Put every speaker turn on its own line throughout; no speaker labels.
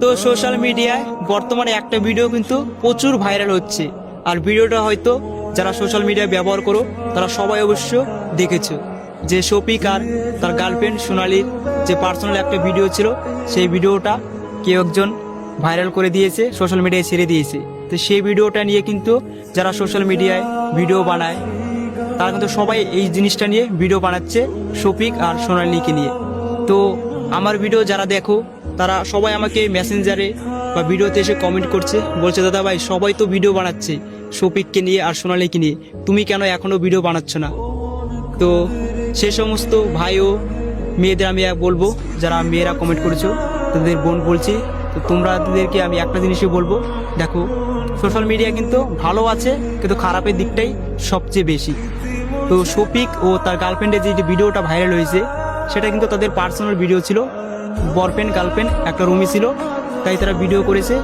তো সোশ্যাল মিডিয়ায় বর্তমানে একটা ভিডিও কিন্তু প্রচুর ভাইরাল হচ্ছে, আর ভিডিওটা হয়তো যারা সোশ্যাল মিডিয়া ব্যবহার করো তারা সবাই অবশ্য দেখেছো, যে শফিক আর তার গার্লফ্রেন্ড সোনালির যে পার্সোনাল একটা ভিডিও ছিল, সেই ভিডিওটা কেউ একজন ভাইরাল করে দিয়েছে, সোশ্যাল মিডিয়ায় ছেড়ে দিয়েছে। তো সেই ভিডিওটা নিয়ে কিন্তু যারা সোশ্যাল মিডিয়ায় ভিডিও বানায় তারা কিন্তু সবাই এই জিনিসটা নিয়ে ভিডিও বানাচ্ছে, শফিক আর সোনালিকে নিয়ে। তো আমার ভিডিও যারা দেখো তারা সবাই আমাকে মেসেঞ্জারে বা ভিডিওতে এসে কমেন্ট করছে, বলছে দাদা ভাই সবাই তো ভিডিও বানাচ্ছে শফিককে নিয়ে আর সোনালিকে নিয়ে, তুমি কেন এখনও ভিডিও বানাচ্ছ না? তো সে সমস্ত ভাই ও মেয়েদের আমি বলবো, যারা মেয়েরা কমেন্ট করেছো তাদের বোন বলছি, তো তোমরাদেরকে আমি একটা জিনিসই বলবো, দেখো সোশ্যাল মিডিয়া কিন্তু ভালো আছে কিন্তু খারাপের দিকটাই সবচেয়ে বেশি। তো শফিক ও তার গার্লফ্রেন্ডের যে ভিডিওটা ভাইরাল হয়েছে সেটা কিন্তু তাদের পার্সোনাল ভিডিও ছিল, বয়ফ্রেন্ড গার্লফ্রেন্ড একটা রুমে ছিল, তাই তারা ভিডিও করেছে।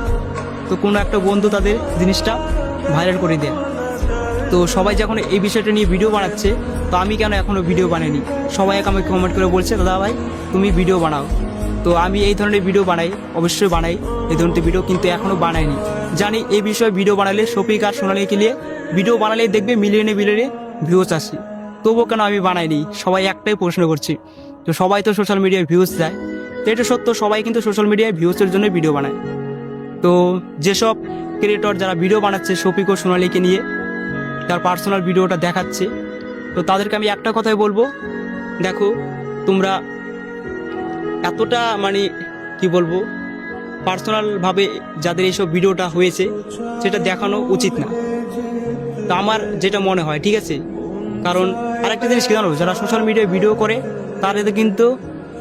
তো কোনো একটা বন্ধু তাদের জিনিসটা ভাইরাল করে দেয়। তো সবাই যখন এই বিষয়টা নিয়ে ভিডিও বানাচ্ছে, তো আমি কেন এখনও ভিডিও বানাইনি? সবাই আমাকে কমেন্ট করে বলছে দাদা ভাই তুমি ভিডিও বানাও। তো আমি এই ধরনের ভিডিও বানাই, অবশ্যই বানাই এই ধরনের ভিডিও, কিন্তু এখনও বানাইনি। জানি এই বিষয়ে ভিডিও বানালে শফিক আর সোনালিকে নিয়ে ভিডিও বানালে দেখবে মিলিয়নে ভিউজ আসে, তবুও কেন আমি বানাইনি? সবাই একটাই প্রশ্ন করছি। তো সবাই তো সোশ্যাল মিডিয়ায় ভিউজ দেয়, তো এটা সত্য, সবাই কিন্তু সোশ্যাল মিডিয়ায় ভিউজের জন্য ভিডিও বানায়। তো যেসব ক্রিয়েটর যারা ভিডিও বানাচ্ছে শফিক ও সোনালিকে নিয়ে, তার পার্সোনাল ভিডিওটা দেখাচ্ছে, তো তাদেরকে আমি একটা কথাই বলবো, দেখো তোমরা এতটা মানে কি বলবো, পার্সোনালভাবে যাদের এইসব ভিডিওটা হয়েছে সেটা দেখানো উচিত না, তো আমার যেটা মনে হয়, ঠিক আছে? কারণ আরেকটা জিনিস কি জানো, যারা সোশ্যাল মিডিয়ায় ভিডিও করে তাদের কিন্তু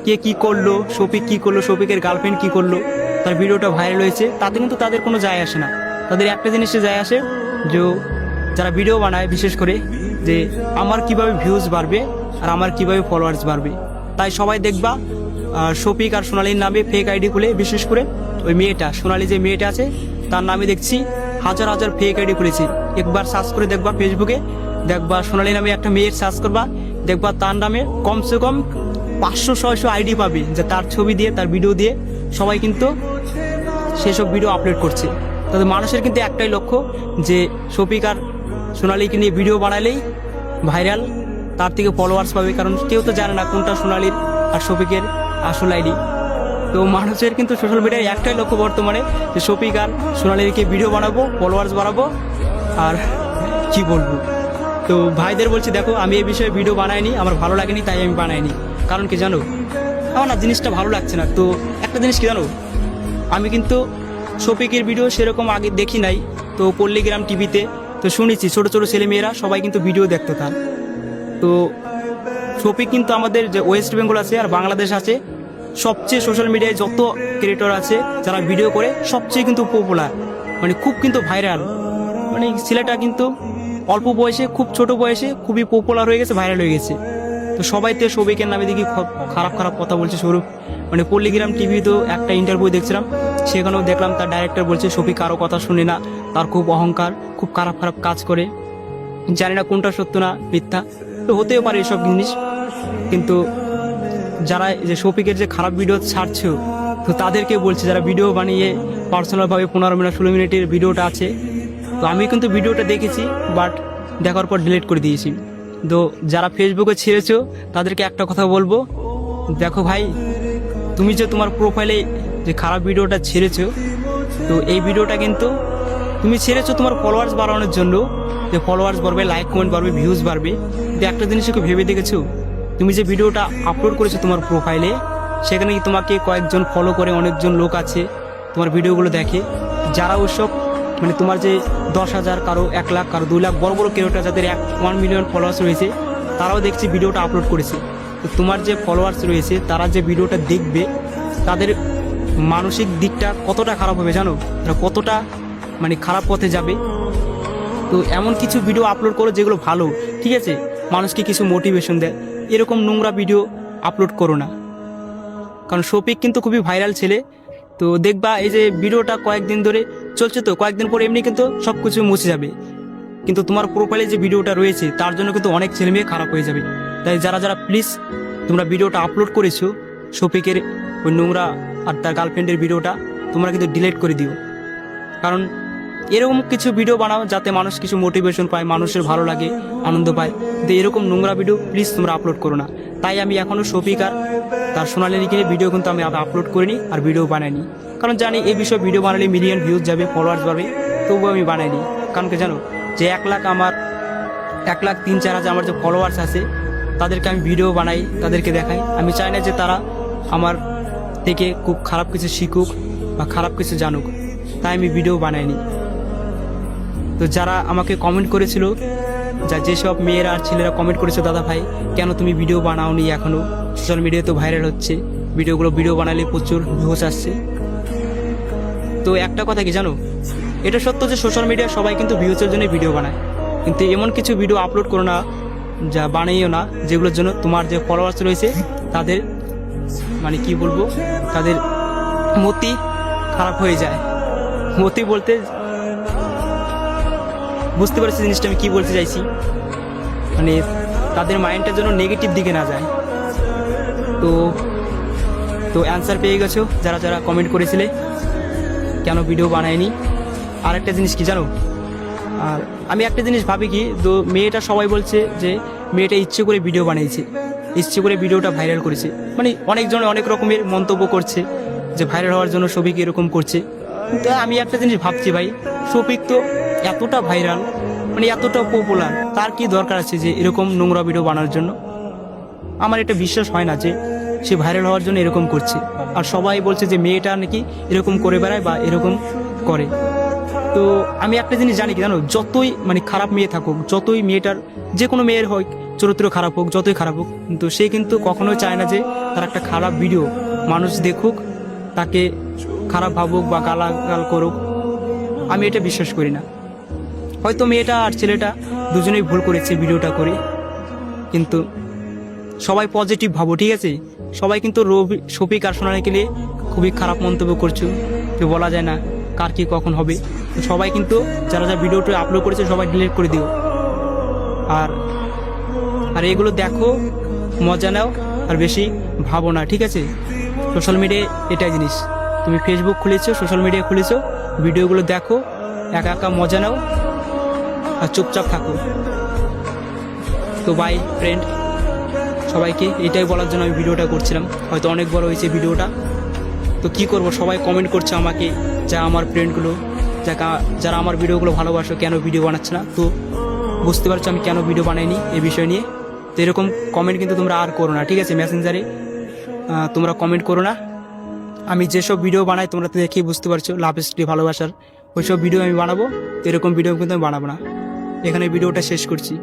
কে কী করলো, শফিক কী করলো, শফিকের গার্লফ্রেন্ড কী করলো, তার ভিডিওটা ভাইরাল হয়েছে, তাতে কিন্তু তাদের কোনো যায় আসে না। তাদের একটা জিনিসে যায় আসে, যে যারা ভিডিও বানায় বিশেষ করে, যে আমার কিভাবে ভিউজ বাড়বে আর আমার কিভাবে ফলোয়ার্স বাড়বে। তাই সবাই দেখবা শফিক আর সোনালির নামে ফেক আইডি খুলে, বিশেষ করে ওই মেয়েটা সোনালি যে মেয়েটা আছে তার নামে দেখছি হাজার হাজার ফেক আইডি খুলেছি। একবার সার্চ করে দেখবা ফেসবুকে, দেখবা সোনালি নামে একটা মেয়ের সার্চ করবা, দেখবা তার নামে কমসে কম 500-600 আইডি পাবে, যে তার ছবি দিয়ে তার ভিডিও দিয়ে সবাই কিন্তু সেসব ভিডিও আপলোড করছে। তাদের মানুষের কিন্তু একটাই লক্ষ্য, যে শফিক আর সোনালিকে নিয়ে ভিডিও বানালেই ভাইরাল, তার থেকে ফলোয়ার্স পাবে, কারণ কেউ তো জানে না কোনটা সোনালির আর শফিকের আসল আইডি। তো মানুষের কিন্তু সোশ্যাল মিডিয়ায় একটাই লক্ষ্য বর্তমানে, যে শফিক আর সোনালিকে ভিডিও বানাবো, ফলোয়ার্স বাড়াবো, আর কি বলবো। তো ভাইদের বলছি, দেখো আমি এই বিষয়ে ভিডিও বানাইনি, আমার ভালো লাগেনি তাই আমি বানাইনি। কারণ কি জানো, আমার না জিনিসটা ভালো লাগছে না। তো একটা জিনিস কি জানো, আমি কিন্তু শফিকের ভিডিও সেরকম আগে দেখি নাই, তো পল্লীগ্রাম টিভিতে তো শুনেছি ছোটো ছোটো ছেলেমেয়েরা সবাই কিন্তু ভিডিও দেখতো তার। তো শফিক কিন্তু আমাদের যে ওয়েস্ট বেঙ্গল আছে আর বাংলাদেশ আছে, সবচেয়ে সোশ্যাল মিডিয়ায় যত ক্রিয়েটর আছে যারা ভিডিও করে সবচেয়ে কিন্তু পপুলার, মানে খুব কিন্তু ভাইরাল, মানে ছেলেটা কিন্তু অল্প বয়সে, খুব ছোট বয়সে খুবই পপুলার হয়ে গেছে, ভাইরাল হয়ে গেছে। তো সবাই তো শফিকের নামে দেখি খারাপ খারাপ কথা বলছে। স্বরূপ মানে পল্লীগ্রাম টিভিতেও একটা ইন্টারভিউ দেখছিলাম, সেখানেও দেখলাম তার ডাইরেক্টর বলছে শফিক কারো কথা শুনে না, তার খুব অহংকার, খুব খারাপ খারাপ কাজ করে, জানি না কোনটা সত্য না মিথ্যা, তো হতেও পারে এসব জিনিস। কিন্তু যারা যে শফিকের যে খারাপ ভিডিও ছাড়ছে, তো তাদেরকে বলছে যারা ভিডিও বানিয়ে পার্সোনালভাবে 15 মিনিট 16 মিনিটের ভিডিওটা আছে, তো আমি কিন্তু ভিডিওটা দেখেছি, বাট দেখার পর ডিলিট করে দিয়েছি। তো যারা ফেসবুকে ছেড়েছো তাদেরকে একটা কথা বলবো, দেখো ভাই তুমি যে তোমার প্রোফাইলে যে খারাপ ভিডিওটা ছেড়েছো, তো এই ভিডিওটা কিন্তু তুমি ছেড়েছো তোমার ফলোয়ার্স বাড়ানোর জন্য, যে ফলোয়ার্স বাড়বে, লাইক কমেন্ট বাড়বে, ভিউজ বাড়বে। কিন্তু একটা জিনিস কি ভেবে দেখেছো, তুমি যে ভিডিওটা আপলোড করেছো তোমার প্রোফাইলে, সেখানে কি তোমাকে কয়েকজন ফলো করে, অনেকজন লোক আছে তোমার ভিডিওগুলো দেখে, যারা ওইসব মানে তোমার যে 10,000, কারো 1 লাখ, কারো 2 লাখ, বড় বড় ক্রিয়েটর যাদের 1 মিলিয়ন ফলোয়ার্স রয়েছে, তারাও দেখছি ভিডিওটা আপলোড করেছে। তো তোমার যে ফলোয়ার্স রয়েছে তারা যে ভিডিওটা দেখবে, তাদের মানসিক দিকটা কতটা খারাপ হবে জানো, তারা কতটা মানে খারাপ পথে যাবে। তো এমন কিছু ভিডিও আপলোড করো যেগুলো ভালো, ঠিক আছে, মানুষকে কিছু মোটিভেশন দেয়, এরকম নোংরা ভিডিও আপলোড করো না। কারণ শফিক কিন্তু খুবই ভাইরাল ছেলে, তো দেখবা এই যে ভিডিওটা কয়েকদিন ধরে চলছে, তো কয়েকদিন পরে এমনি কিন্তু সব কিছু মুছে যাবে, কিন্তু তোমার প্রোফাইলে যে ভিডিওটা রয়েছে তার জন্য কিন্তু অনেক ছেলে মেয়ে খারাপ হয়ে যাবে। তাই যারা যারা প্লিজ তোমরা ভিডিওটা আপলোড করেছো শফিকের ওই নোংরা আর তার গার্লফ্রেন্ডের ভিডিওটা, তো তোমরা কিন্তু ডিলিট করে দিও। কারণ এরকম কিছু ভিডিও বানাও যাতে মানুষ কিছু মোটিভেশন পায়, মানুষের ভালো লাগে, আনন্দ পায়, কিন্তু এরকম নোংরা ভিডিও প্লিজ তোমরা আপলোড করো না। তাই আমি এখনও শফিক আর তার সোনালী লিখে ভিডিও কিন্তু আমি আপলোড করিনি আর ভিডিও বানাইনি, কারণ জানি এই বিষয়ে ভিডিও বানালে মিলিয়ন ভিউজ যাবে, ফলোয়ার্স বাড়বে, তবুও আমি বানাইনি। কারণ কি জানো, যে 1,03,4,000 আমার যে ফলোয়ার্স আছে তাদেরকে আমি ভিডিও বানাই, তাদেরকে দেখাই। আমি চাই না যে তারা আমার থেকে খুব খারাপ কিছু শিখুক বা খারাপ কিছু জানুক, তাই আমি ভিডিও বানাইনি। তো যারা আমাকে কমেন্ট করেছিল, যেসব মেয়েরা আর ছেলেরা কমেন্ট করেছে, দাদা ভাই কেন তুমি ভিডিও বানাওনি, এখনও সোশ্যাল মিডিয়ায় তো ভাইরাল হচ্ছে ভিডিও বানালে প্রচুর ভিউজ আসছে। তো একটা কথা কি জানো, এটা সত্য যে সোশ্যাল মিডিয়া সবাই কিন্তু ভিউজের জন্য ভিডিও বানায়, কিন্তু এমন কিছু ভিডিও আপলোড করো না, যা বানাইও না যেগুলোর জন্য তোমার যে ফলোয়ার্স রয়েছে তাদের মানে কি বলবো, তাদের মতি খারাপ হয়ে যায়। মতি বলতে বুঝতে পারছি জিনিসটা আমি কি বলতে চাইছি, মানে তাদের মাইন্ডটার জন্য নেগেটিভ দিকে না যায়। তো অ্যান্সার পেয়ে গেছো যারা যারা কমেন্ট করেছিলে কেন ভিডিও বানায়নি। আর একটা জিনিস কি জানো, আর আমি একটা জিনিস ভাবি কি, তো মেয়েটা সবাই বলছে যে মেয়েটা ইচ্ছে করে ভিডিও বানিয়েছে, ইচ্ছে করে ভিডিওটা ভাইরাল করেছে, মানে অনেকজন অনেক রকমের মন্তব্য করছে যে ভাইরাল হওয়ার জন্য শফিক এরকম করছে। কিন্তু আমি একটা জিনিস ভাবছি ভাই, শফিক তো এতটা ভাইরাল, মানে এতটা পপুলার, তার কি দরকার আছে যে এরকম নোংরা ভিডিও বানানোর জন্য? আমার এটা বিশ্বাস হয় না যে সে ভাইরাল হওয়ার জন্য এরকম করছে। আর সবাই বলছে যে মেয়েটা নাকি এরকম করে বেড়ায় বা এরকম করে। তো আমি একটা জিনিস জানি কি জানো, যতই মানে খারাপ মেয়ে থাকুক, যতই মেয়েটার যে কোনো মেয়ের হোক চরিত্র খারাপ হোক, যতই খারাপ হোক, কিন্তু সে কিন্তু কখনোই চায় না যে তার একটা খারাপ ভিডিও মানুষ দেখুক, তাকে খারাপ ভাবুক বা গালাগাল করুক। আমি এটা বিশ্বাস করি না। হয়তো মেয়েটা আর ছেলেটা দুজনেই ভুল করেছে ভিডিওটা করে, কিন্তু সবাই পজিটিভ ভাবো, ঠিক আছে? সবাই কিন্তু শফিক আর সোনালীকে নিয়ে খুবই খারাপ মন্তব্য করছো, যে বলা যায় না কার কি কখন হবে। তো সবাই কিন্তু যারা যারা ভিডিওটা আপলোড করেছে সবাই ডিলিট করে দিও। আর এগুলো দেখো, মজা নাও, আর বেশি ভাবো না, ঠিক আছে? সোশ্যাল মিডিয়ায় এটাই জিনিস, তুমি ফেসবুক খুলেছো, সোশ্যাল মিডিয়া খুলেছো, ভিডিওগুলো দেখো, একা একা মজা নাও আর চুপচাপ থাকো। তো বাই ফ্রেন্ড, সবাইকে এটাই বলার জন্য আমি ভিডিওটা করছিলাম। হয়তো অনেক বড় হয়েছে ভিডিওটা, তো কি করব, সবাই কমেন্ট করছে আমাকে, যা আমার ফ্রেন্ডগুলো যারা আমার ভিডিওগুলো ভালোবাসো কেন ভিডিও বানাচ্ছে না। তো বুঝতে পারছো আমি কেন ভিডিও বানাইনি এই বিষয় নিয়ে। তো এরকম কমেন্ট কিন্তু তোমরা আর করো না, ঠিক আছে? মেসেঞ্জারে তোমরা কমেন্ট করো না। আমি যেসব ভিডিও বানাই তোমরা তো দেখেই বুঝতে পারছো, লাভ স্টোরি, ভালোবাসার ওইসব ভিডিও আমি বানাবো। তো এরকম ভিডিও কিন্তু আমি বানাবো না। এখানে ভিডিওটা শেষ করছি।